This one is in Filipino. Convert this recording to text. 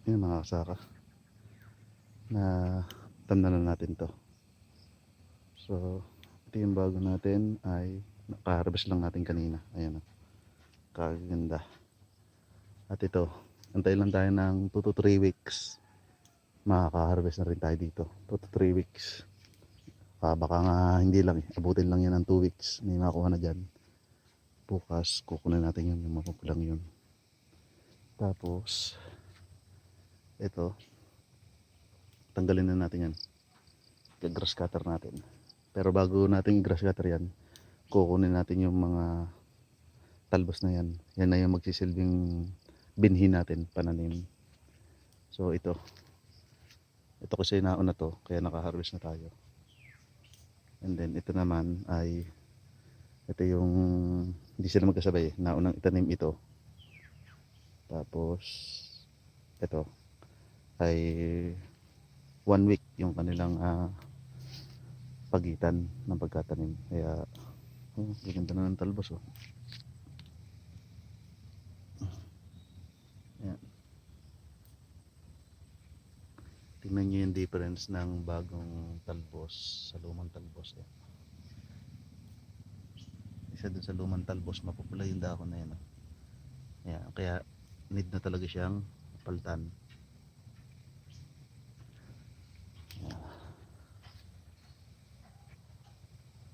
Yun mga kasaka, na tamnan na natin to. So ito yung bago natin, ay nakaharvest lang natin kanina. Ayan, kaganda. At ito, antay lang tayo ng 2 to 3 weeks, makaka-harvest na rin tayo dito. 2 to 3 weeks. Baka nga hindi lang abutin lang yan ng 2 weeks, may makuha na dyan. Bukas kukunin natin yun, yung mapupulang yun. Tapos ito, tanggalin na natin yan, grass cutter natin. Pero bago natin grass cutter yan, kukunin natin yung mga talbos na yan. Yan na yung magsisilbing binhi natin, pananim. So ito kasi nauna to, kaya naka-harvest na tayo. And then ito naman ay, ito yung hindi sila magkasabay, naunang itanim ito. Tapos ito ay 1 week yung kanilang pagitan ng pagkatanim. Kaya ganda na ng talbos. Ayan. Tingnan nyo yung difference ng bagong talbos sa lumang talbos. Ayan. Isa dun sa lumang talbos, mapupula yung dahon na yan. Ayan. Kaya need na talaga siyang palitan.